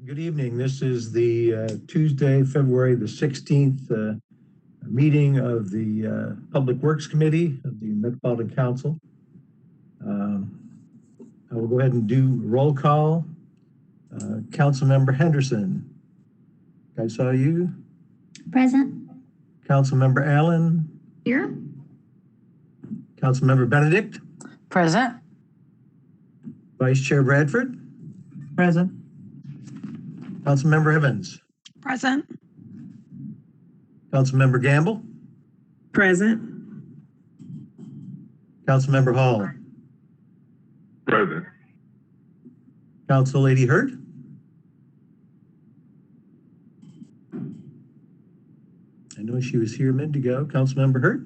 Good evening. This is the Tuesday, February the 16th meeting of the Public Works Committee of the Metropolitan Council. I will go ahead and do roll call. Councilmember Henderson. I saw you. Present. Councilmember Allen. Here. Councilmember Benedict. Present. Vice Chair Bradford. Present. Councilmember Evans. Present. Councilmember Gamble. Present. Councilmember Hall. Present. Council Lady Hurt. I know she was here a minute ago. Councilmember Hurt.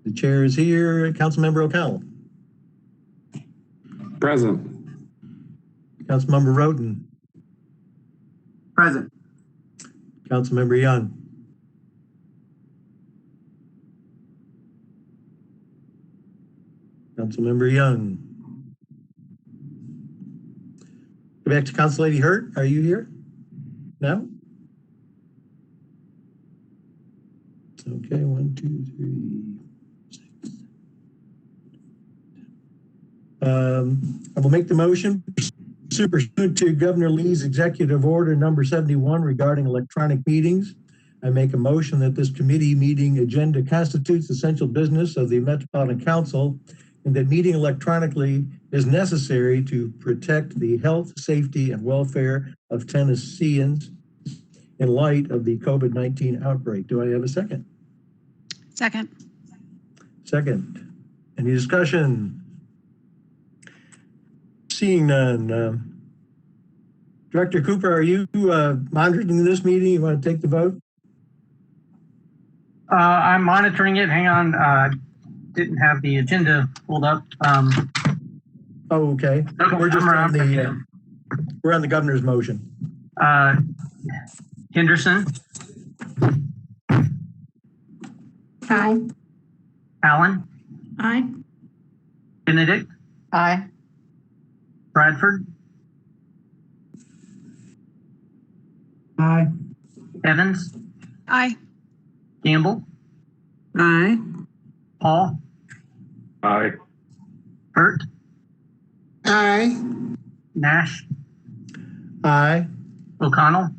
The chair is here. Councilmember O'Connell. Present. Councilmember Roden. Present. Councilmember Young. Councilmember Young. Go back to Council Lady Hurt. Are you here? No? Okay, 1, 2, 3, 6. I will make the motion pursuant to Governor Lee's Executive Order number 71 regarding electronic meetings. I make a motion that this committee meeting agenda constitutes essential business of the Metropolitan Council and that meeting electronically is necessary to protect the health, safety, and welfare of Tennesseans in light of the COVID-19 outbreak. Do I have a second? Second. Second. Any discussion? Seeing none. Director Cooper, are you monitoring this meeting? You want to take the vote? I'm monitoring it. Hang on. Didn't have the agenda pulled up. Oh, okay. We're just on the we're on the governor's motion. Henderson. Aye. Allen. Aye. Benedict. Aye. Bradford. Aye. Evans. Aye. Gamble. Aye. Hall. Aye. Hurt. Aye. Nash. Aye. O'Connell.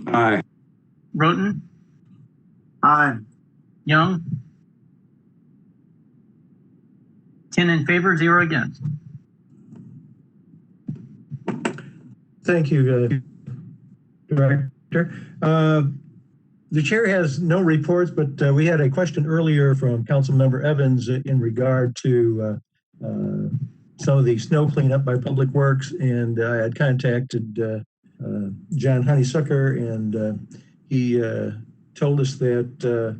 Aye. Roten. Aye. Young. 10 in favor, 0 against. Thank you, Director. The chair has no reports, but we had a question earlier from Councilmember Evans in regard to some of the snow cleanup by Public Works, and I had contacted John Honeysucker, and he told us that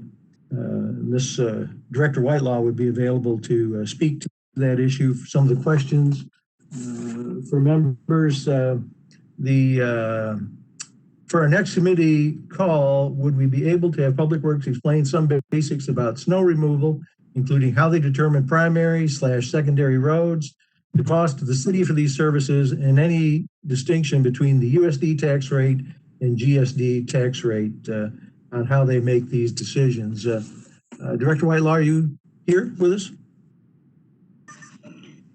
Miss Director Whitelaw would be available to speak to that issue for some of the questions for members. For our next committee call, would we be able to have Public Works explain some basics about snow removal, including how they determine primary/secondary roads, the cost to the city for these services, and any distinction between the USD tax rate and GSD tax rate on how they make these decisions? Director Whitelaw, are you here with us?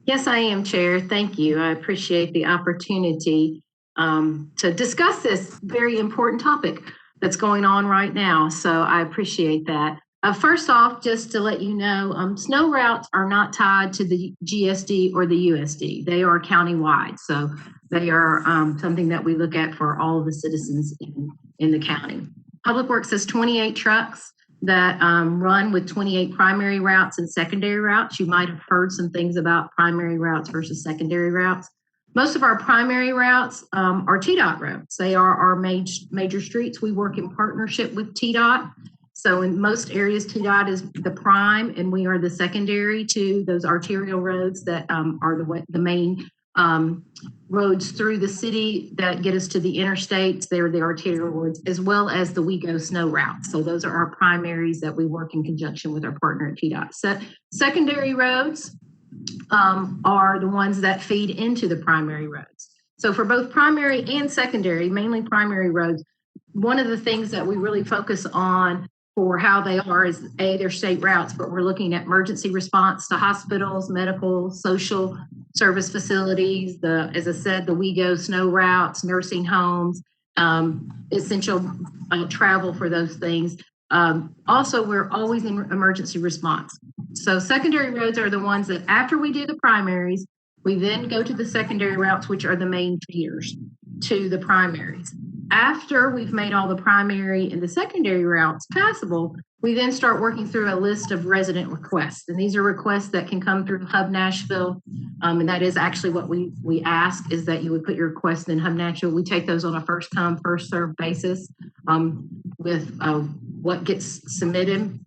Yes, I am, Chair. Thank you. I appreciate the opportunity to discuss this very important topic that's going on right now. So I appreciate that. First off, just to let you know, snow routes are not tied to the GSD or the USD. They are county-wide. So they are something that we look at for all of the citizens in the county. Public Works has 28 trucks that run with 28 primary routes and secondary routes. You might have heard some things about primary routes versus secondary routes. Most of our primary routes are TDOT routes. They are our major streets. We work in partnership with TDOT. So in most areas, TDOT is the prime, and we are the secondary to those arterial roads that are the main roads through the city that get us to the interstates. They're the arterial roads, as well as the WeGo snow routes. So those are our primaries that we work in conjunction with our partner at TDOT. So secondary roads are the ones that feed into the primary roads. So for both primary and secondary, mainly primary roads, one of the things that we really focus on for how they are is they're state routes, but we're looking at emergency response to hospitals, medical, social service facilities, as I said, the WeGo snow routes, nursing homes, essential travel for those things. Also, we're always in emergency response. So secondary roads are the ones that after we do the primaries, we then go to the secondary routes, which are the main feeders to the primaries. After we've made all the primary and the secondary routes passable, we then start working through a list of resident requests. And these are requests that can come through Hub Nashville. And that is actually what we ask, is that you would put your request in Hub Nashville. We take those on a first come, first served basis with what gets submitted.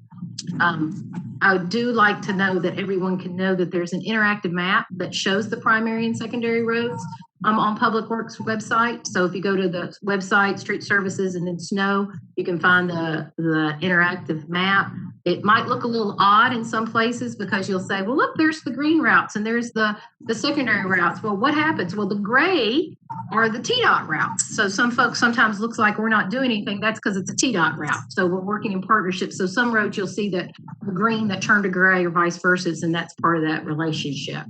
I do like to know that everyone can know that there's an interactive map that shows the primary and secondary roads on Public Works website. So if you go to the website, Street Services, and then Snow, you can find the interactive map. It might look a little odd in some places because you'll say, well, look, there's the green routes and there's the secondary routes. Well, what happens? Well, the gray are the TDOT routes. So some folks sometimes looks like we're not doing anything. That's because it's a TDOT route. So we're working in partnership. So some roads you'll see that the green that turn to gray or vice versa, and that's part of that relationship.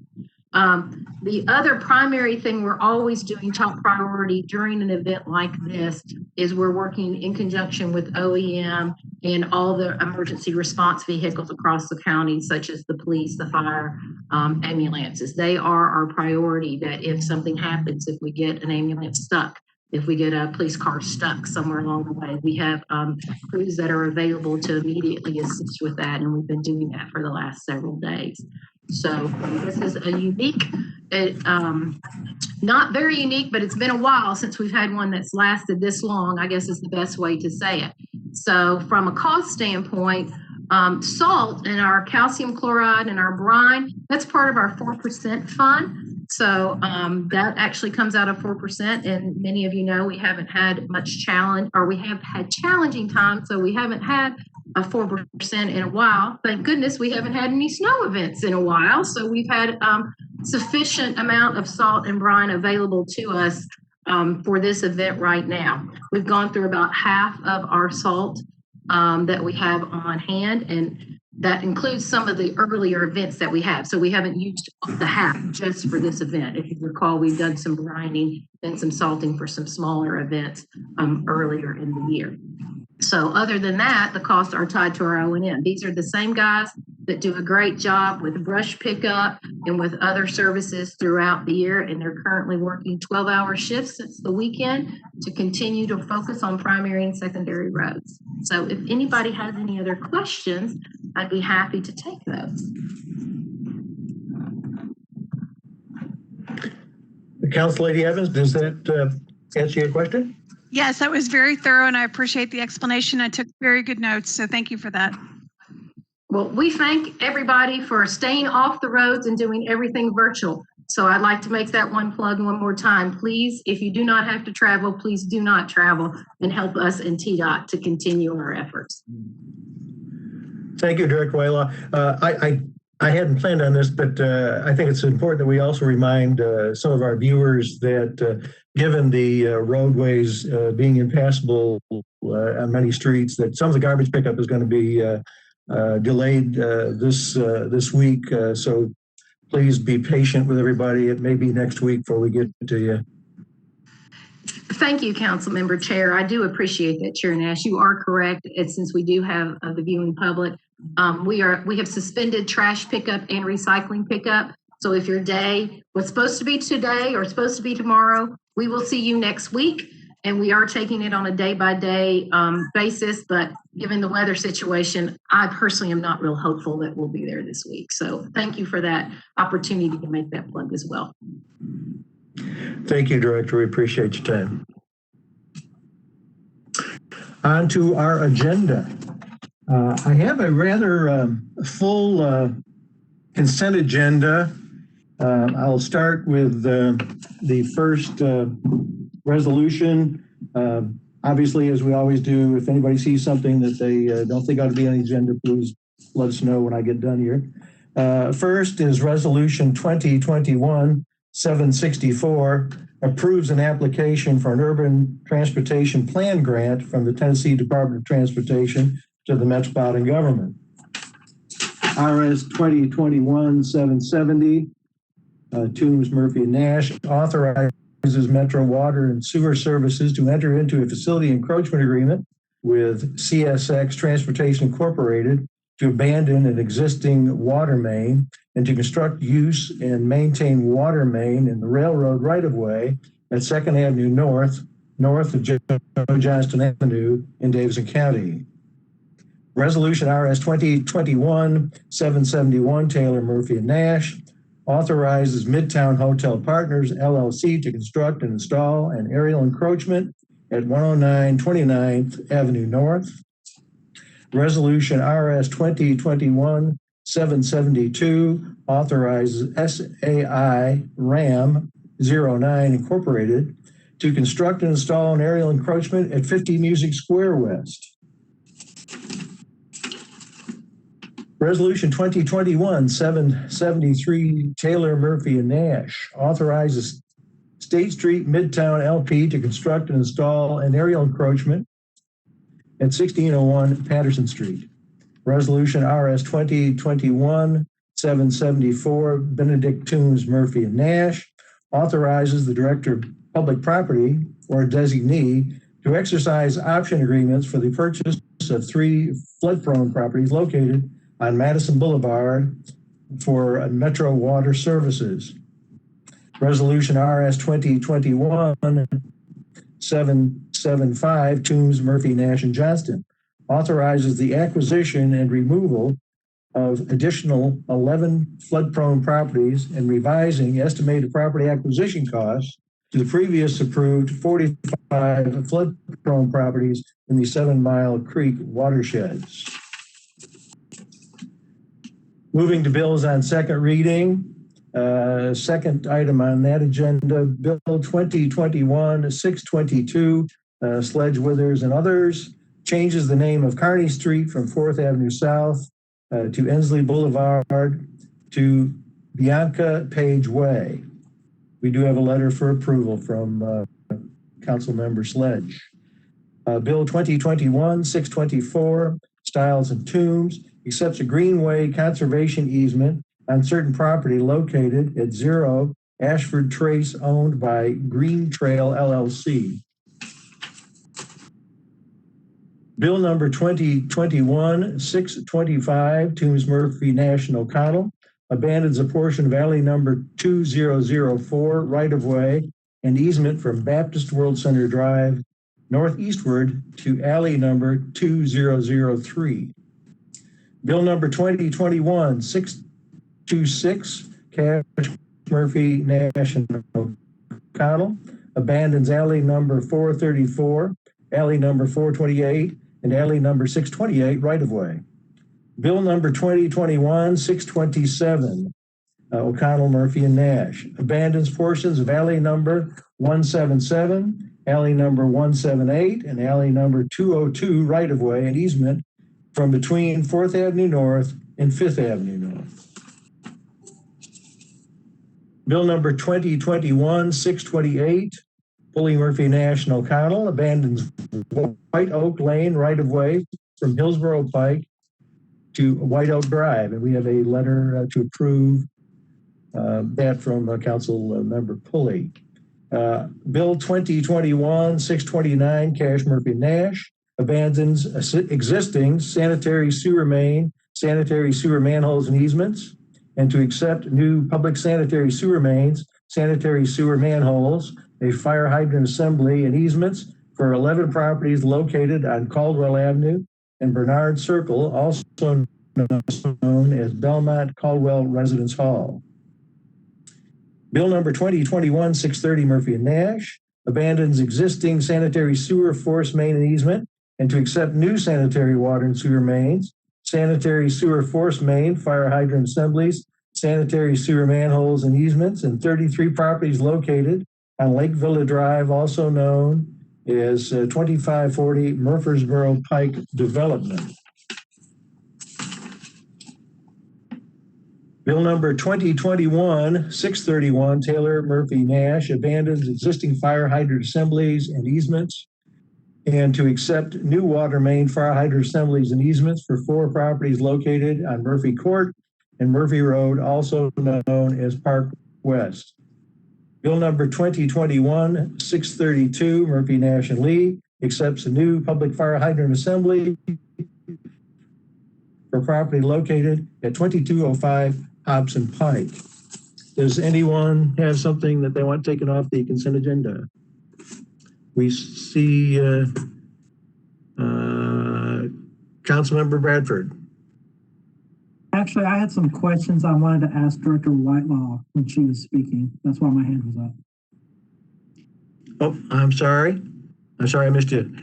The other primary thing we're always doing, top priority during an event like this, is we're working in conjunction with OEM and all the emergency response vehicles across the county, such as the police, the fire, ambulances. They are our priority, that if something happens, if we get an ambulance stuck, if we get a police car stuck somewhere along the way, we have crews that are available to immediately assist with that. And we've been doing that for the last several days. So this is a unique, not very unique, but it's been a while since we've had one that's lasted this long, I guess is the best way to say it. So from a cost standpoint, salt and our calcium chloride and our brine, that's part of our 4% fund. So that actually comes out of 4%. And many of you know we haven't had much challenge, or we have had challenging times. So we haven't had a 4% in a while. Thank goodness we haven't had any snow events in a while. So we've had sufficient amount of salt and brine available to us for this event right now. We've gone through about half of our salt that we have on hand, and that includes some of the earlier events that we have. So we haven't used the half just for this event. If you recall, we've done some brining and some salting for some smaller events earlier in the year. So other than that, the costs are tied to our O&M. These are the same guys that do a great job with brush pickup and with other services throughout the year. And they're currently working 12-hour shifts since the weekend to continue to focus on primary and secondary roads. So if anybody has any other questions, I'd be happy to take those. Council Lady Evans, does that answer your question? Yes, that was very thorough, and I appreciate the explanation. I took very good notes, so thank you for that. Well, we thank everybody for staying off the roads and doing everything virtual. So I'd like to make that one plug one more time. Please, if you do not have to travel, please do not travel, and help us in TDOT to continue our efforts. Thank you, Director Waylaw. I hadn't planned on this, but I think it's important that we also remind some of our viewers that given the roadways being impassable on many streets, that some of the garbage pickup is going to be delayed this week. So please be patient with everybody. It may be next week before we get to you. Thank you, Councilmember Chair. I do appreciate that, Chair Nash. You are correct. And since we do have the viewing public, we have suspended trash pickup and recycling pickup. So if your day was supposed to be today or supposed to be tomorrow, we will see you next week. And we are taking it on a day-by-day basis. But given the weather situation, I personally am not real hopeful that we'll be there this week. So thank you for that opportunity to make that plug as well. Thank you, Director. We appreciate your time. On to our agenda. I have a rather full consent agenda. I'll start with the first resolution. Obviously, as we always do, if anybody sees something that they don't think ought to be on the agenda, please let us know when I get done here. First is Resolution 2021-764, approves an application for an urban transportation plan grant from the Tennessee Department of Transportation to the Metropolitan Government. RS 2021-770, Toombs, Murphy, and Nash, authorizes Metro Water and Sewer Services to enter into a facility encroachment agreement with CSX Transportation Incorporated to abandon an existing water main and to construct, use, and maintain water main in the railroad right-of-way at 2nd Avenue north of Joe Johnston Avenue in Davidson County. Resolution RS 2021-771, Taylor, Murphy, and Nash, authorizes Midtown Hotel Partners, LLC, to construct and install an aerial encroachment at 109 29th Avenue North. Resolution RS 2021-772 authorizes SAI RAM 09 Incorporated to construct and install an aerial encroachment at 50 Music Square West. Resolution 2021-773, Taylor, Murphy, and Nash, authorizes State Street Midtown LP to construct and install an aerial encroachment at 1601 Patterson Street. Resolution RS 2021-774, Benedict Toombs, Murphy, and Nash, authorizes the Director of Public Property or designee to exercise option agreements for the purchase of 3 flood-prone properties located on Madison Boulevard for Metro Water Services. Resolution RS 2021-775, Toombs, Murphy, Nash, and Johnston, authorizes the acquisition and removal of additional 11 flood-prone properties and revising estimated property acquisition costs to the previous approved 45 flood-prone properties in the 7 Mile Creek watersheds. Moving to bills on second reading. Second item on that agenda, Bill 2021-622, Sledge Withers and others, changes the name of Kearney Street from 4th Avenue South to Ensley Boulevard to Bianca Page Way. We do have a letter for approval from Council Member Sledge. Bill 2021-624, Stiles and Toombs, accepts a greenway conservation easement on certain property located at 0 Ashford Trace owned by Green Trail LLC. Bill number 2021-625, Toombs, Murphy, Nash, and O'Connell, abandons a portion of alley number 2004 right-of-way and easement from Baptist World Center Drive northeastward to alley number 2003. Bill number 2021-626, Cash, Murphy, Nash, and O'Connell, abandons alley number 434, alley number 428, and alley number 628 right-of-way. Bill number 2021-627, O'Connell, Murphy, and Nash, abandons portions of alley number 177, alley number 178, and alley number 202 right-of-way and easement from between 4th Avenue North and 5th Avenue North. Bill number 2021-628, Pulley, Murphy, Nash, and O'Connell, abandons White Oak Lane right-of-way from Hillsborough Pike to White Oak Drive. And we have a letter to approve that from Council Member Pulley. Bill 2021-629, Cash, Murphy, Nash, abandons existing sanitary sewer main, sanitary sewer manholes and easements, and to accept new public sanitary sewer mains, sanitary sewer manholes, a fire hydrant assembly and easements for 11 properties located on Caldwell Avenue and Bernard Circle, also known as Belmont Caldwell Residence Hall. Bill number 2021-630, Murphy and Nash, abandons existing sanitary sewer force main and easement and to accept new sanitary water and sewer mains, sanitary sewer force main, fire hydrant assemblies, sanitary sewer manholes and easements in 33 properties located on Lake Villa Drive, also known as 2540 Murfreesboro Pike Development. Bill number 2021-631, Taylor Murphy Nash abandons existing fire hydrant assemblies and easements and to accept new water main fire hydrant assemblies and easements for 4 properties located on Murphy Court and Murphy Road, also known as Park West. Bill number 2021-632, Murphy Nash and Lee accepts a new public fire hydrant assembly for property located at 2205 Hobson Pike. Does anyone have something that they want taken off the consent agenda? We see Councilmember Bradford. Actually, I had some questions I wanted to ask Director Whitelaw when she was speaking. That's why my hand was up. Oh, I'm sorry. I missed you.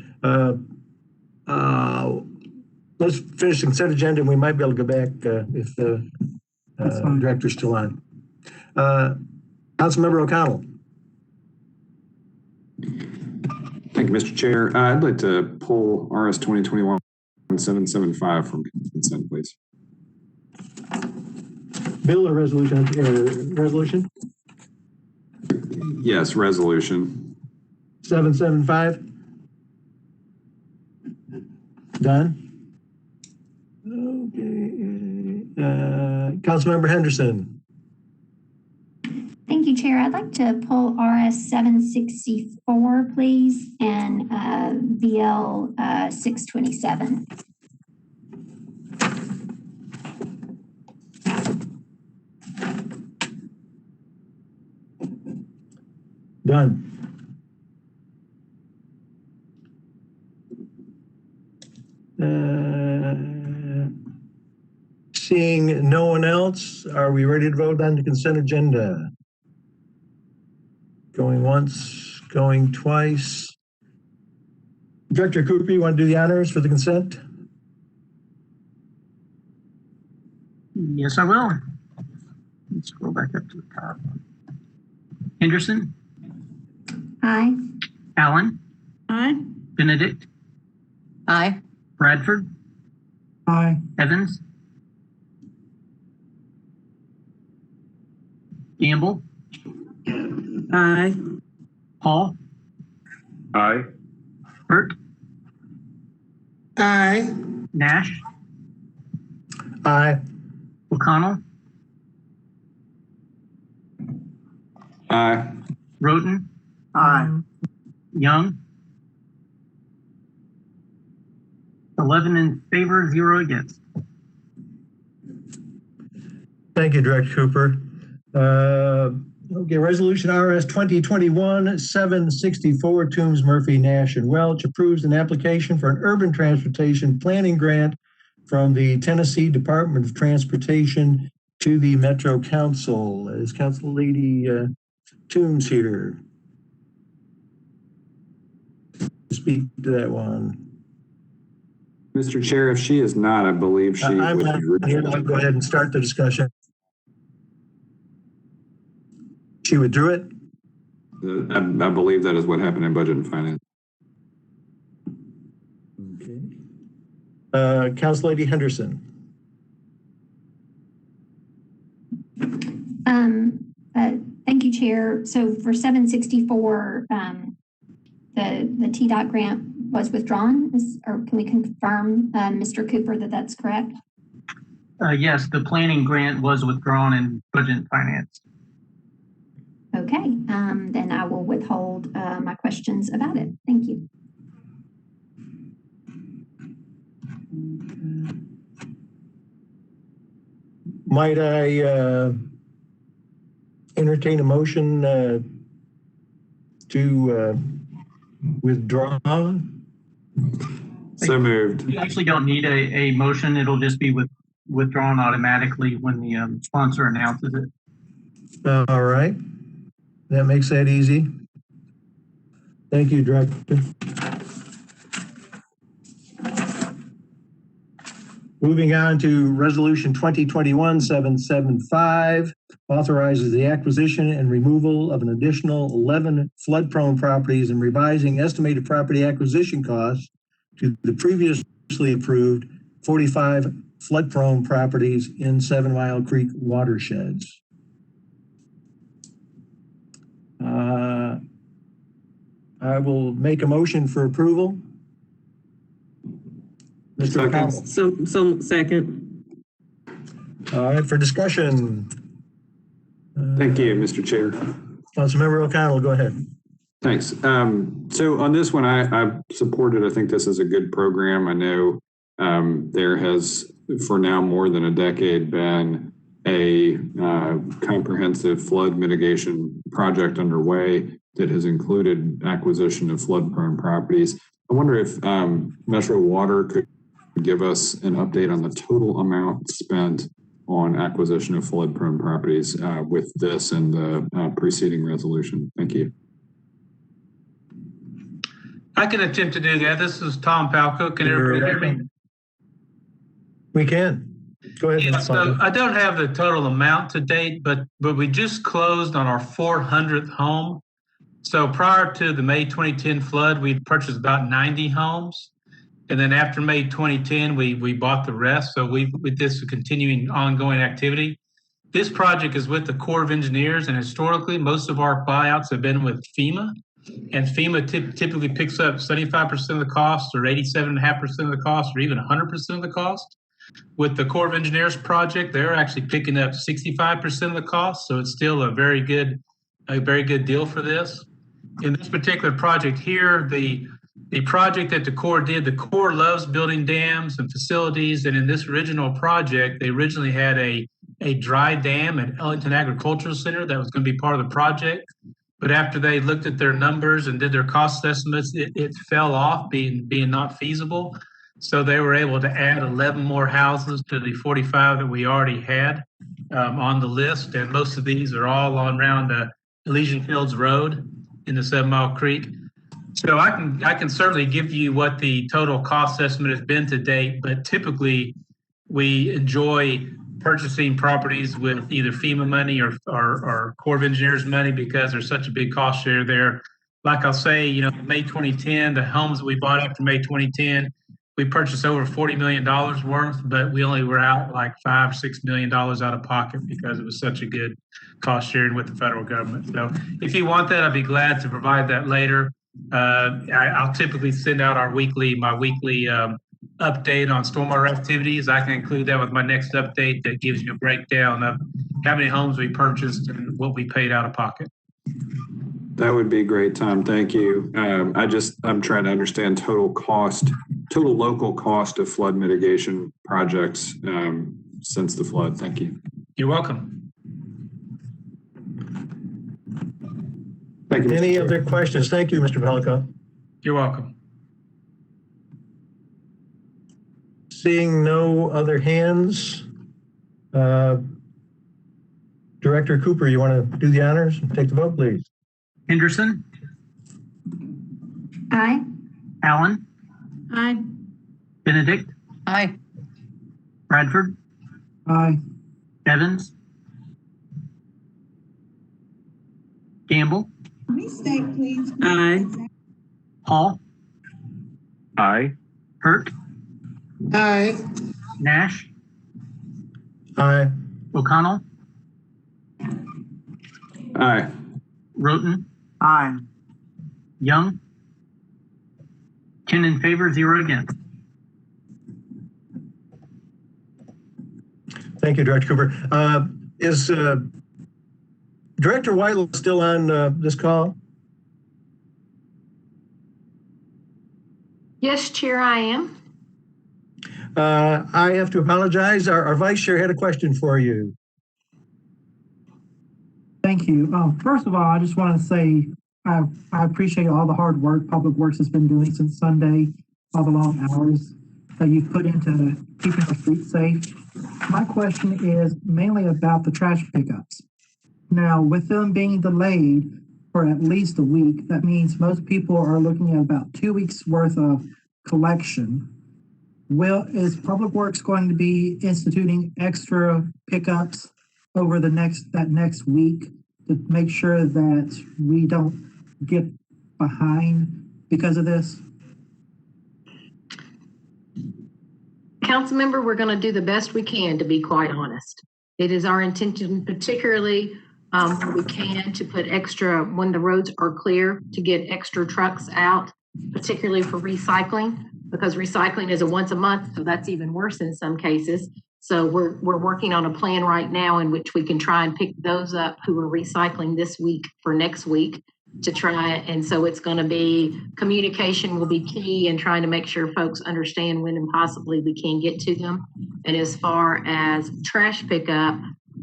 Let's finish the consent agenda and we might be able to go back if the director's still on. Councilmember O'Connell. Thank you, Mr. Chair. I'd like to pull RS 2021-775 from consent, please. Bill or resolution? Resolution? Yes, resolution. 775. Done. Okay. Councilmember Henderson. Thank you, Chair. I'd like to pull RS 764, please, and VL 627. Done. Seeing no one else, are we ready to vote on the consent agenda? Going once, going twice. Director Cooper, you want to do the honors for the consent? Yes, I will. Let's scroll back up to the top. Henderson, Aye. Allen, Aye. Benedict, Aye. Bradford, Aye. Evans, Gamble, Aye. Hall, Aye. Burke, Aye. Nash, Aye. O'Connell, Aye. Roten, Aye. Young. 11 in favor, 0 against. Thank you, Director Cooper. Okay, resolution RS 2021-764, Toombs, Murphy, Nash, and Welch approves an application for an urban transportation planning grant from the Tennessee Department of Transportation to the Metro Council. Is Council Lady Toombs here to speak to that one? Mr. Chair, if she is not, I believe she I'm would not be here. I'll go ahead and start the discussion. She withdrew it? I believe that is what happened in Budget and Finance. Okay. Council Lady Henderson. Thank you, Chair. So for 764, the TDOT grant was withdrawn, or can we confirm, Mr. Cooper, that that's correct? Yes, the planning grant was withdrawn in Budget and Finance. Okay, then I will withhold my questions about it. Thank you. Might I entertain a motion to withdraw? So moved. You actually don't need a motion. It'll just be withdrawn automatically when the sponsor announces it. All right. That makes that easy. Thank you, Director. Moving on to Resolution 2021-775, authorizes the acquisition and removal of an additional 11 flood-prone properties and revising estimated property acquisition costs to the previously approved $45 flood-prone properties in 7 Mile Creek watersheds. I will make a motion for approval. Mr. Second. O'Connell. So second. All right, for discussion. Thank you, Mr. Chair. Councilmember O'Connell, go ahead. Thanks. So on this one, I supported, I think this is a good program. I know there has, for now, more than a decade been a comprehensive flood mitigation project underway that has included acquisition of flood-prone properties. I wonder if Metro Water could give us an update on the total amount spent on acquisition of flood-prone properties with this and the preceding resolution. Thank you. I can attempt to do that. This is Tom Palco. Can everybody hear me? We can. Go ahead. Yeah, so I don't have the total amount to date, but we just closed on our 400th home. So prior to the May 2010 flood, we purchased about 90 homes. And then after May 2010, we bought the rest. So this is a continuing ongoing activity. This project is with the Corps of Engineers, and historically, most of our buyouts have been with FEMA. And FEMA typically picks up 75% of the cost, or 87.5% of the cost, or even 100% of the cost. With the Corps of Engineers project, they're actually picking up 65% of the cost. So it's still a very good deal for this. In this particular project here, the project that the Corps did, the Corps loves building dams and facilities. And in this original project, they originally had a dry dam at Ellington Agricultural Center that was going to be part of the project. But after they looked at their numbers and did their cost estimates, it fell off being not feasible. So they were able to add 11 more houses to the 45 that we already had on the list. And most of these are all on around Elysian Fields Road in the 7 Mile Creek. So I can certainly give you what the total cost estimate has been to date, but typically we enjoy purchasing properties with either FEMA money or Corps of Engineers money because there's such a big cost share there. Like I'll say, May 2010, the homes that we bought after May 2010, we purchased over $40 million worth, but we only were out like $5 or $6 million out of pocket because it was such a good cost sharing with the federal government. So if you want that, I'd be glad to provide that later. I'll typically send out my weekly update on stormwater activities. I can include that with my next update that gives you a breakdown of how many homes we purchased and what we paid out of pocket. That would be great, Tom. Thank you. I'm trying to understand total local cost of flood mitigation projects since the flood. Thank you. You're welcome. Thank you. Any other questions? Thank you, Mr. Pelico. You're welcome. Seeing no other hands, Director Cooper, you want to do the honors and take the vote, please? Henderson, Aye. Allen, Aye. Benedict, Aye. Bradford, Aye. Evans, Gamble, Aye. Hall, Aye. Hurt, Aye. Nash, Aye. O'Connell, Aye. Roten. Aye. Young. 10 in favor, 0 against. Thank you, Director Cooper. Is Director Whitelaw still on this call? Yes, Chair, I am. I have to apologize. Our Vice Chair had a question for you. Thank you. First of all, I just want to say I appreciate all the hard work Public Works has been doing since Sunday, all the long hours that you've put into keeping our streets safe. My question is mainly about the trash pickups. Now, with them being delayed for at least a week, that means most people are looking at about 2 weeks worth of collection. Is Public Works going to be instituting extra pickups over that next week to make sure that we don't get behind because of this? Council member, we're going to do the best we can, to be quite honest. It is our intention, particularly when we can, to put extra, when the roads are clear, to get extra trucks out, particularly for recycling, because recycling is a once a month, so that's even worse in some cases. So we're working on a plan right now in which we can try and pick those up who are recycling this week for next week to try. And so it's going to be, communication will be key in trying to make sure folks understand when and possibly we can get to them. And as far as trash pickup,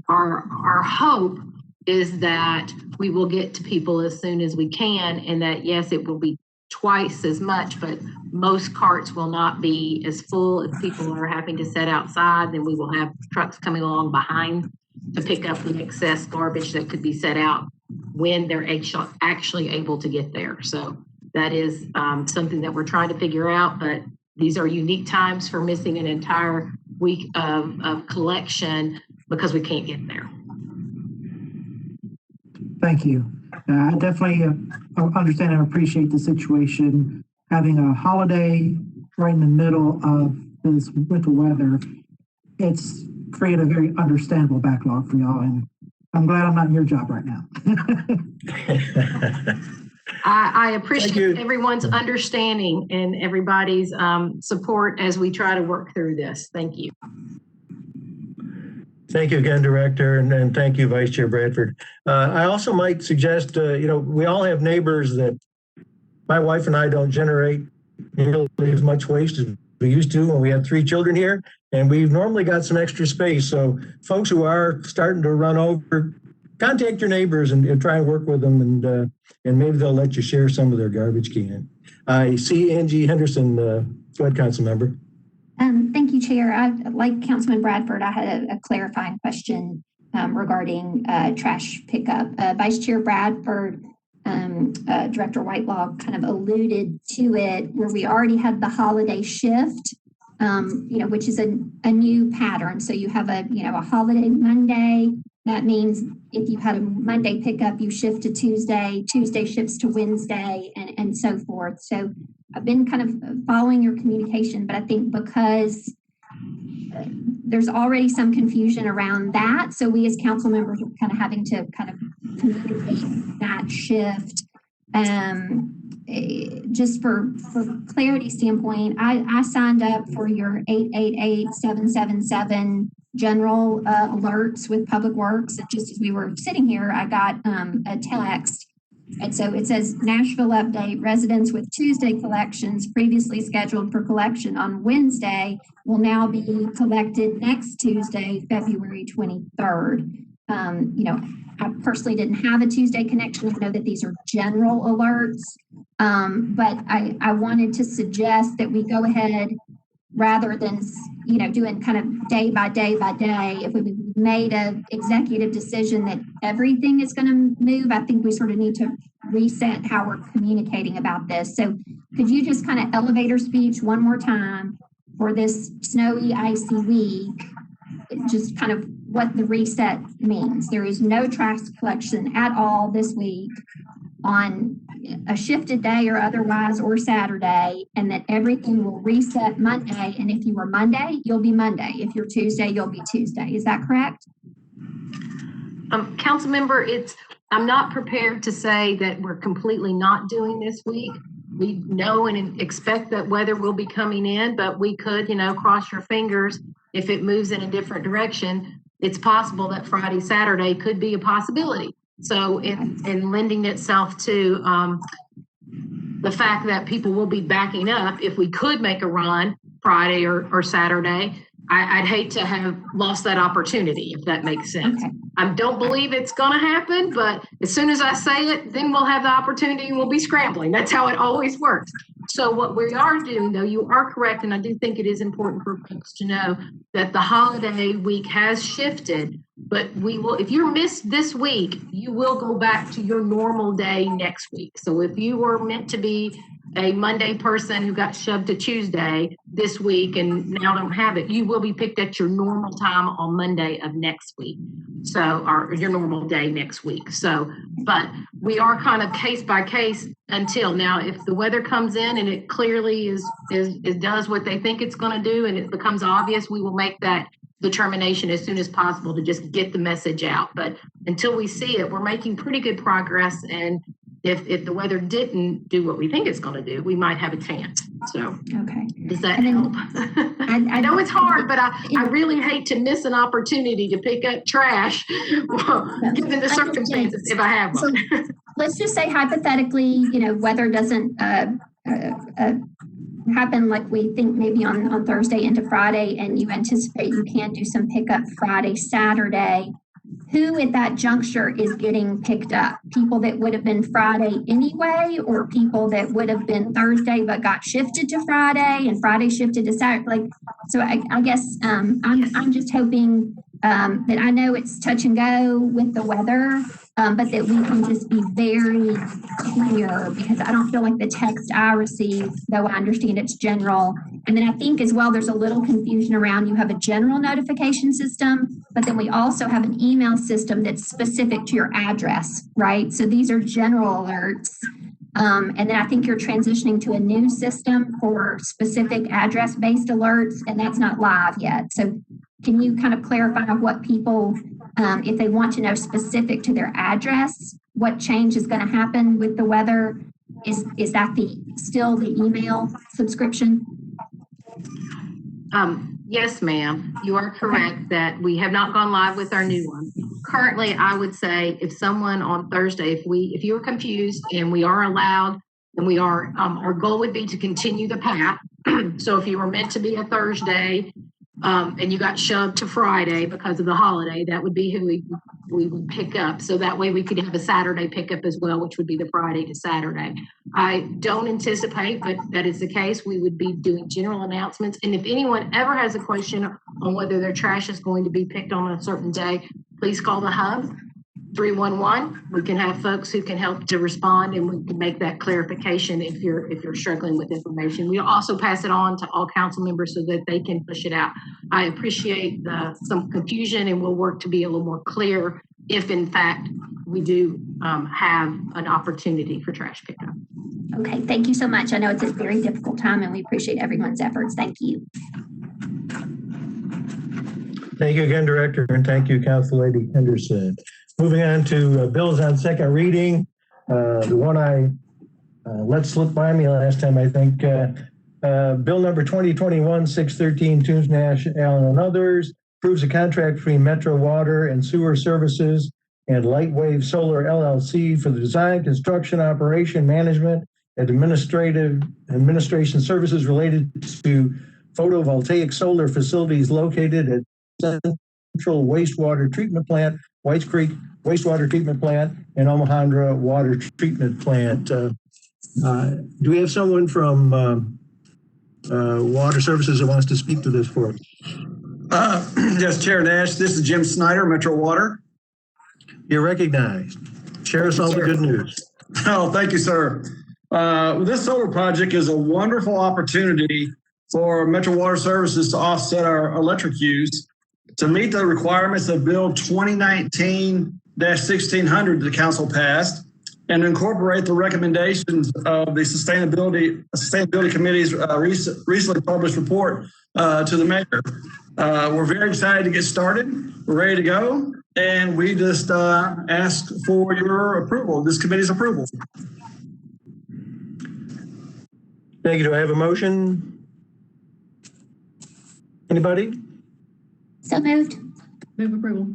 our hope is that we will get to people as soon as we can, and that, yes, it will be twice as much, but most carts will not be as full. If people are having to set outside, then we will have trucks coming along behind to pick up the excess garbage that could be set out when they're actually able to get there. So that is something that we're trying to figure out, but these are unique times for missing an entire week of collection because we can't get there. Thank you. I definitely understand and appreciate the situation. Having a holiday right in the middle of this winter weather, it's created a very understandable backlog for y'all, and I'm glad I'm not in your job right now. I appreciate everyone's understanding and everybody's support as we try to work through this. Thank you. Thank you again, Director, and thank you, Vice Chair Bradford. I also might suggest, we all have neighbors that my wife and I don't generate nearly as much waste as we used to when we had 3 children here, and we've normally got some extra space. So folks who are starting to run over, contact your neighbors and try and work with them, and maybe they'll let you share some of their garbage can. I see Angie Henderson. Go ahead, Council Member. Thank you, Chair. Like Councilman Bradford, I had a clarifying question regarding trash pickup. Vice Chair Bradford, Director Whitelaw kind of alluded to it, where we already had the holiday shift, which is a new pattern. So you have a holiday Monday. That means if you had a Monday pickup, you shift to Tuesday, Tuesday shifts to Wednesday, and so forth. So I've been kind of following your communication, but I think because there's already some confusion around that, so we as council members are kind of having to kind of communicate that shift. Just for clarity standpoint, I signed up for your 888-777 general alerts with Public Works. Just as we were sitting here, I got a text. And so it says, Nashville update, residents with Tuesday collections previously scheduled for collection on Wednesday will now be collected next Tuesday, February 23rd. I personally didn't have a Tuesday connection. I know that these are general alerts, but I wanted to suggest that we go ahead rather than, doing kind of day by day by day. If we made an executive decision that everything is going to move, I think we sort of need to reset how we're communicating about this. So could you just kind of elevator speech one more time for this snowy, icy week, just kind of what the reset means? There is no trash collection at all this week on a shifted day or otherwise, or Saturday, and that everything will reset Monday. And if you were Monday, you'll be Monday. If you're Tuesday, you'll be Tuesday. Is that correct? Council member, I'm not prepared to say that we're completely not doing this week. We know and expect that weather will be coming in, but we could, cross your fingers if it moves in a different direction. It's possible that Friday, Saturday could be a possibility. So in lending itself to the fact that people will be backing up, if we could make a run Friday or Saturday, I'd hate to have lost that opportunity, if that makes sense. Okay. I don't believe it's going to happen, but as soon as I say it, then we'll have the opportunity and we'll be scrambling. That's how it always works. So what we are doing, though, you are correct, and I do think it is important for folks to know that the holiday week has shifted, but we will, if you're missed this week, you will go back to your normal day next week. So if you were meant to be a Monday person who got shoved to Tuesday this week and now don't have it, you will be picked at your normal time on Monday of next week. So, or your normal day next week. So, but we are kind of case by case until now. If the weather comes in and it clearly it does what they think it's going to do and it becomes obvious, we will make that determination as soon as possible to just get the message out. But until we see it, we're making pretty good progress. And if the weather didn't do what we think it's going to do, we might have a chance. So, Okay. does that help? I know it's hard, but I really hate to miss an opportunity to pick up trash given the circumstances if I have one. So let's just say hypothetically, weather doesn't happen like we think maybe on Thursday into Friday, and you anticipate you can do some pickup Friday, Saturday. Who at that juncture is getting picked up? People that would have been Friday anyway, or people that would have been Thursday but got shifted to Friday and Friday shifted to Saturday? So I guess I'm just hoping that I know it's touch and go with the weather, but that we can just be very clear, because I don't feel like the text I receive, though I understand it's general. And then I think as well, there's a little confusion around, you have a general notification system, but then we also have an email system that's specific to your address, right? So these are general alerts. And then I think you're transitioning to a new system for specific address-based alerts, and that's not live yet. So can you kind of clarify what people, if they want to know specific to their address, what change is going to happen with the weather? Is that still the email subscription? Yes, ma'am. You are correct that we have not gone live with our new one. Currently, I would say if someone on Thursday, if you are confused and we are allowed, and we are, our goal would be to continue the path. So if you were meant to be a Thursday, and you got shoved to Friday because of the holiday, that would be who we would pick up. So that way we could have a Saturday pickup as well, which would be the Friday to Saturday. I don't anticipate, but that is the case. We would be doing general announcements. And if anyone ever has a question on whether their trash is going to be picked on a certain day, please call the hub, 311. We can have folks who can help to respond, and we can make that clarification if you're struggling with information. We'll also pass it on to all council members so that they can push it out. I appreciate some confusion, and we'll work to be a little more clear if in fact we do have an opportunity for trash pickup. Okay, thank you so much. I know it's a very difficult time, and we appreciate everyone's efforts. Thank you. Thank you again, Director, and thank you, Council Lady Henderson. Moving on to bills on second reading. The one I let slip by me last time, I think. Bill number 2021-613, Toombs, Nash, Allen, and others, approves a contract between Metro Water and Sewer Services and Lightwave Solar LLC for the design, construction, operation, management, and administration services related to photovoltaic solar facilities located at Central Wastewater Treatment Plant, Whites Creek Wastewater Treatment Plant, and Omahandra Water Treatment Plant. Do we have someone from Water Services that wants to speak to this for us? Yes, Chair Nash, this is Jim Snyder, Metro Water. You're recognized. Share us all the good news. Oh, thank you, sir. This solar project is a wonderful opportunity for Metro Water Services to offset our electric use to meet the requirements of Bill 2019-1600 the council passed, and incorporate the recommendations of the Sustainability Committee's recently published report to the mayor. We're very excited to get started. We're ready to go, and we just ask for your approval, this committee's approval. Thank you. Do I have a motion? Anybody? So moved. Move approval.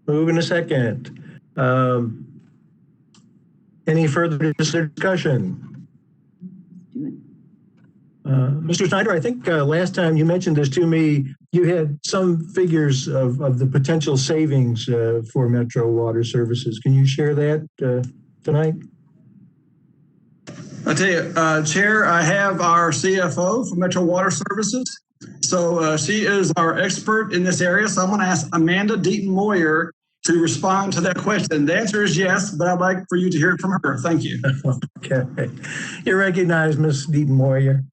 Move in a second. Any further discussion? Mr. Snyder, I think last time you mentioned this to me, you had some figures of the potential savings for Metro Water Services. Can you share that tonight? I tell you, Chair, I have our CFO for Metro Water Services. So she is our expert in this area. So I'm going to ask Amanda Deaton-Moyer to respond to that question. The answer is yes, but I'd like for you to hear it from her. Thank you. Okay. You're recognized, Ms. Deaton-Moyer.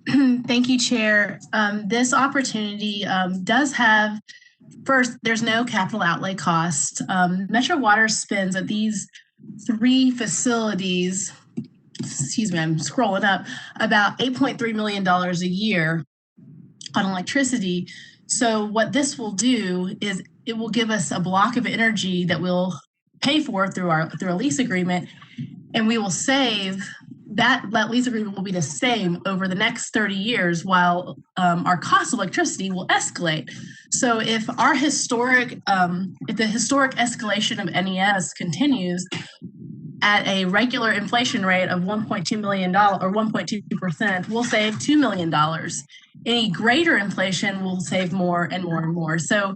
Thank you, Chair. This opportunity does have, first, there's no capital outlay cost. Metro Water spends at these 3 facilities, excuse me, I'm scrolling up, about $8.3 million a year on electricity. So what this will do is it will give us a block of energy that we'll pay for through a lease agreement, and we will save that lease agreement will be the same over the next 30 years while our cost of electricity will escalate. So if our if the historic escalation of NES continues at a regular inflation rate of $1.2 million or 1.2%, we'll save $2 million. Any greater inflation will save more and more and more. So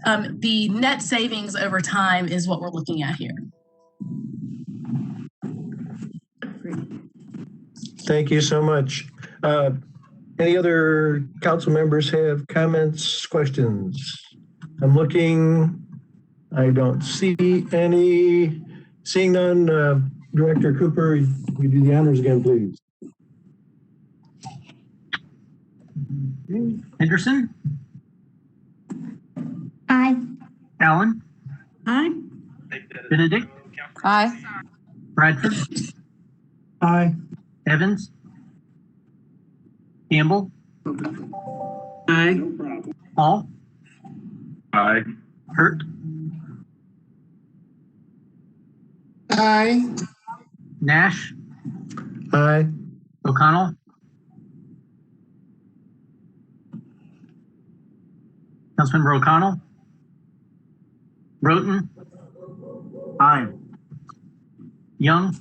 the net savings over time is what we're looking at here. Thank you so much. Any other council members have comments, questions? I'm looking, I don't see any. Seeing none, Director Cooper, you do the honors again, please. Henderson? Aye. Allen? Aye. Benedict? Aye. Bradford? Aye. Evans? Campbell? Aye. Hall? Aye. Hurt? Aye. Nash? Aye. O'Connell? Councilmember O'Connell? Roten? Aye. Young?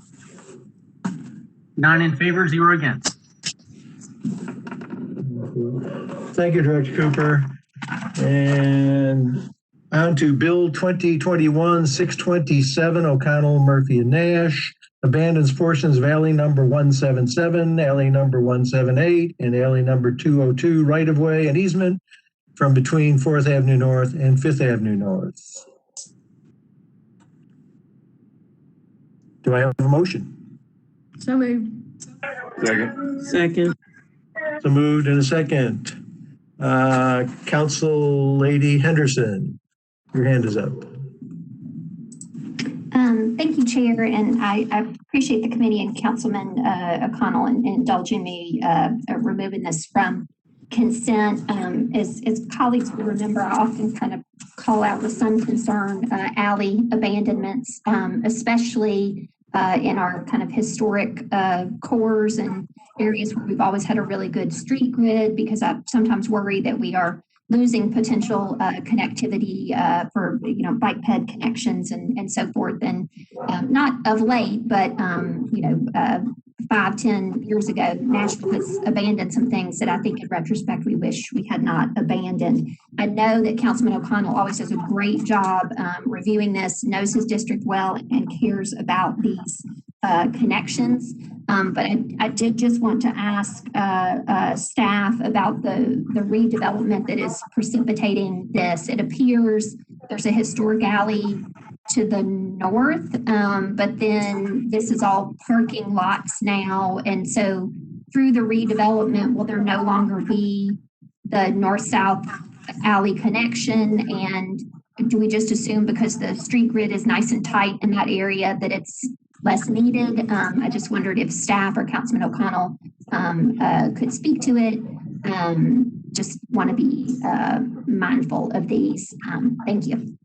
9 in favor, 0 against. Thank you, Director Cooper. And on to Bill 2021-627, O'Connell, Murphy, and Nash. Abandons portions of alley number 177, alley number 178, and alley number 202 right-of-way and easement from between 4th Avenue North and 5th Avenue North. Do I have a motion? So moved. Second. Second. So moved in a second. Council Lady Henderson, your hand is up. Thank you, Chair, and I appreciate the committee and Councilman O'Connell in indulging me removing this from consent. As colleagues will remember, I often kind of call out with some concern alley abandonments, especially in our kind of historic cores and areas where we've always had a really good street grid, because I sometimes worry that we are losing potential connectivity for bike ped connections and so forth. And not of late, but 5-10 years ago, Nashville has abandoned some things that I think in retrospect we wish we had not abandoned. I know that Councilman O'Connell always does a great job reviewing this, knows his district well, and cares about these connections. But I did just want to ask staff about the redevelopment that is precipitating this. It appears there's a historic alley to the north, but then this is all parking lots now. And so through the redevelopment, will there no longer be the north-south alley connection? And do we just assume because the street grid is nice and tight in that area that it's less needed? I just wondered if staff or Councilman O'Connell could speak to it. Just want to be mindful of these. Thank you.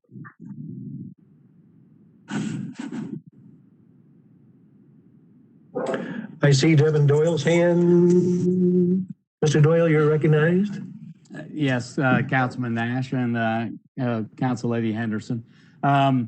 I see Devin Doyle's hand. Mr. Doyle, you're recognized. Yes, Councilman Nash and Council Lady Henderson. I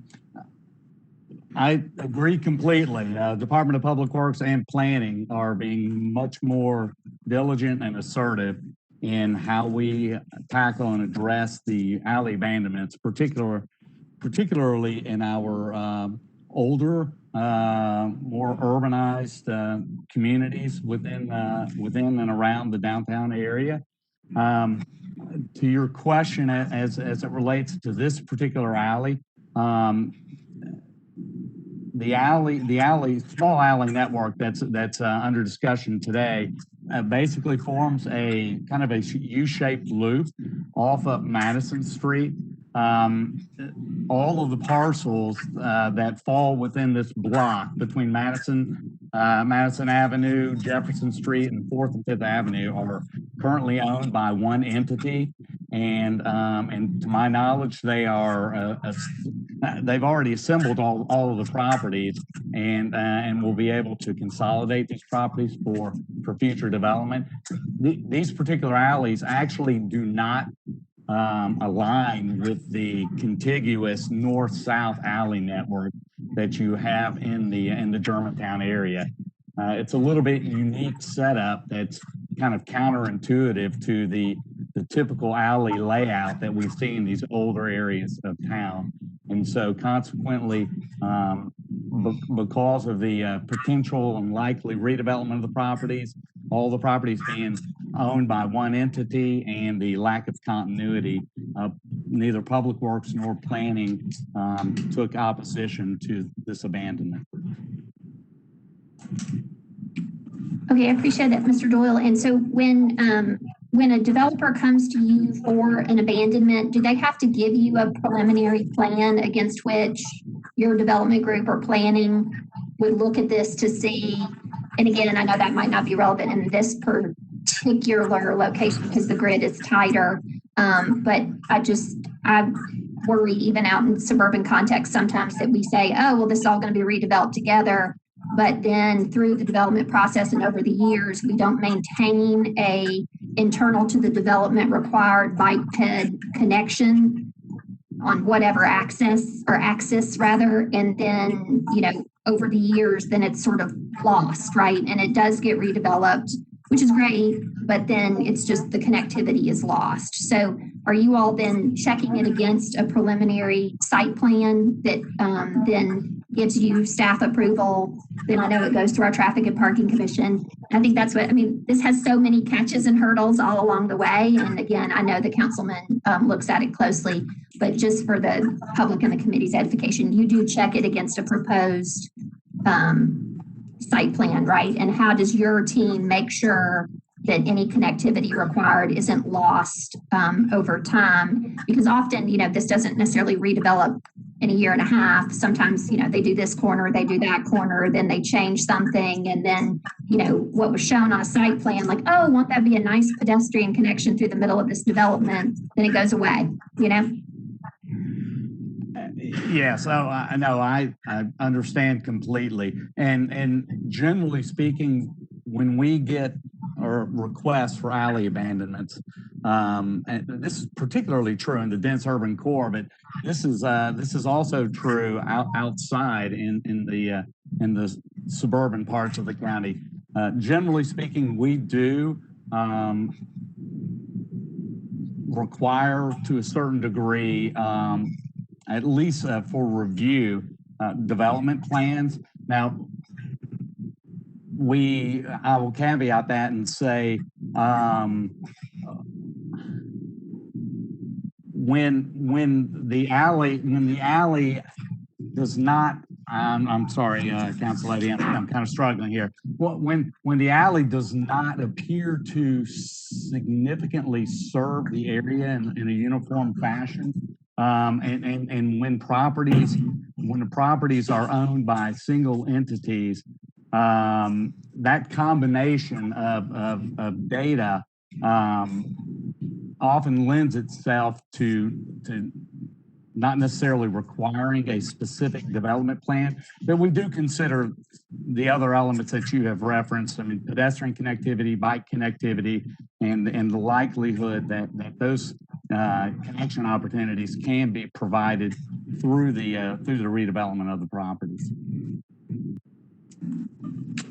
agree completely. Department of Public Works and Planning are being much more diligent and assertive in how we tackle and address the alley abandonments, particularly in our older, more urbanized communities within and around the downtown area. To your question, as it relates to this particular alley, the small alley network that's under discussion today basically forms a kind of a U-shaped loop off of Madison Street. All of the parcels that fall within this block between Madison Avenue, Jefferson Street, and 4th and 5th Avenue are currently owned by one entity. And to my knowledge, they've already assembled all of the properties and will be able to consolidate these properties for future development. These particular alleys actually do not align with the contiguous north-south alley network that you have in the Germantown area. It's a little bit unique setup that's kind of counterintuitive to the typical alley layout that we see in these older areas of town. And so consequently, because of the potential and likely redevelopment of the properties, all the properties being owned by one entity and the lack of continuity, neither Public Works nor Planning took opposition to this abandonment. Okay, I appreciate that, Mr. Doyle. And so when a developer comes to you for an abandonment, do they have to give you a preliminary plan against which your development group or planning would look at this to see? And again, I know that might not be relevant in this particular location because the grid is tighter. But I worry even out in suburban context sometimes that we say, oh, well, this is all going to be redeveloped together. But then through the development process and over the years, we don't maintain a internal to the development required bike ped connection on whatever axis rather. And then, over the years, then it's sort of lost, right? And it does get redeveloped, which is great, but then it's just the connectivity is lost. So are you all then checking it against a preliminary site plan that then gives you staff approval? Then I know it goes to our Traffic and Parking Commission. I think that's this has so many catches and hurdles all along the way. And again, I know the councilman looks at it closely, but just for the public and the committee's edification, you do check it against a proposed site plan, right? And how does your team make sure that any connectivity required isn't lost over time? Because often, this doesn't necessarily redevelop in a year and a half. Sometimes, they do this corner, they do that corner, then they change something. And then, what was shown on a site plan, like, oh, won't that be a nice pedestrian connection through the middle of this development? Then it goes away, Yeah, so I know I understand completely. And generally speaking, when we get requests for alley abandonments, and this is particularly true in the dense urban core, but this is also true outside in the suburban parts of the county. Generally speaking, we do require to a certain degree, at least for review, development plans. Now, I will caveat that and say, when the alley does not, I'm sorry, Council Lady, I'm kind of struggling here. When the alley does not appear to significantly serve the area in a uniform fashion, and when the properties are owned by single entities, that combination of data often lends itself to not necessarily requiring a specific development plan, but we do consider the other elements that you have referenced. I mean, pedestrian connectivity, bike connectivity, and the likelihood that those connection opportunities can be provided through the redevelopment of the properties.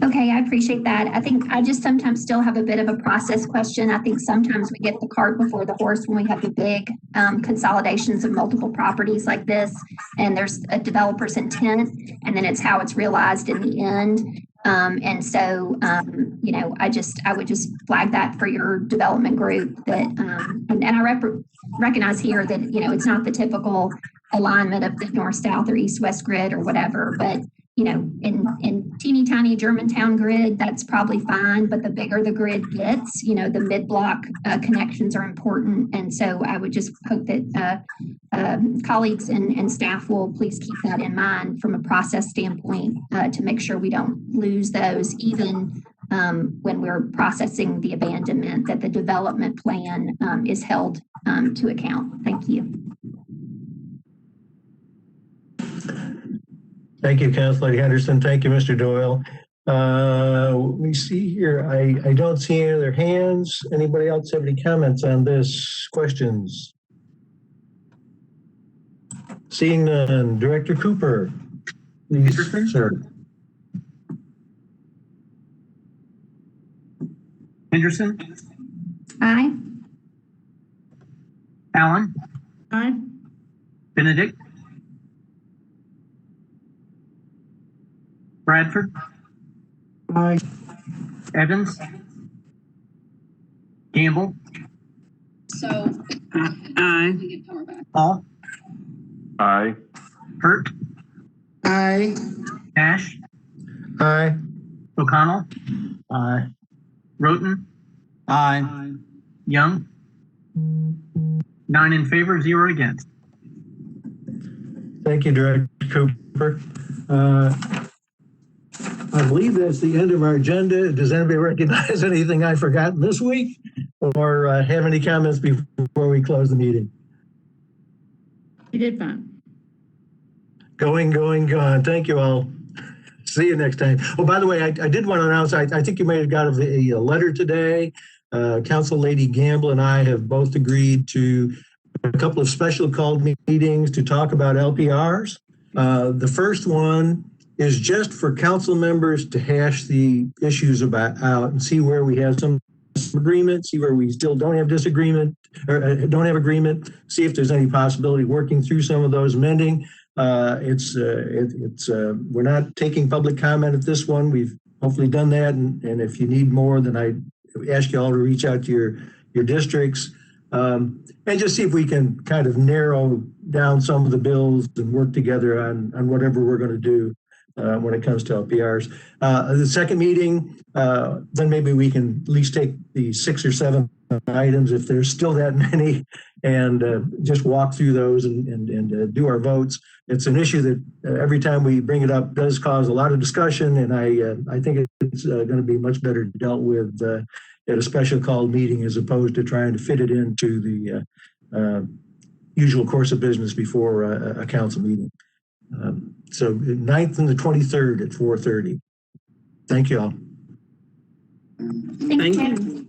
Okay, I appreciate that. I think I just sometimes still have a bit of a process question. I think sometimes we get the cart before the horse when we have the big consolidations of multiple properties like this, and there's a developer's intent, and then it's how it's realized in the end. And so, you know, I would just flag that for your development group that, and I recognize here that, you know, it's not the typical alignment of the north-south or east-west grid or whatever, but, you know, in teeny tiny Germantown grid, that's probably fine. But the bigger the grid gets, you know, the mid-block connections are important. And so I would just hope that colleagues and staff will please keep that in mind from a process standpoint to make sure we don't lose those, even when we're processing the abandonment, that the development plan is held to account. Thank you. Thank you, Councilor Henderson. Thank you, Mr. Doyle. Let me see here. I don't see any other hands. Anybody else have any comments on this? Questions? Seeing none. Director Cooper, please, sir. Henderson, Aye. Allen, Aye. Benedict, Bradford, Aye. Evans, Gamble, So. Aye. Hall, Aye. Hurt, Aye. Nash, Aye. O'Connell, Aye. Roten, Aye. Young. 9 in favor, 0 against. Thank you, Director Cooper. I believe that's the end of our agenda. Does anybody recognize anything I've forgotten this week or have any comments before we close the meeting? You did fine. Going. Thank you all. See you next time. Oh, by the way, I did want to announce, I think you may have got a letter today. Council Lady Gamble and I have both agreed to a couple of special called meetings to talk about LPRs. The first one is just for council members to hash the issues out and see where we have some agreement, see where we still don't have disagreement or don't have agreement, see if there's any possibility of working through some of those amending. We're not taking public comment at this one. We've hopefully done that. And if you need more, then I ask you all to reach out to your districts and just see if we can kind of narrow down some of the bills and work together on whatever we're going to do when it comes to LPRs. The second meeting, then maybe we can at least take the 6 or 7 items, if there's still that many, and just walk through those and do our votes. It's an issue that every time we bring it up does cause a lot of discussion, and I think it's going to be much better dealt with at a special called meeting as opposed to trying to fit it into the usual course of business before a council meeting. So 9th and the 23rd at 4:30. Thank you all. Thank you.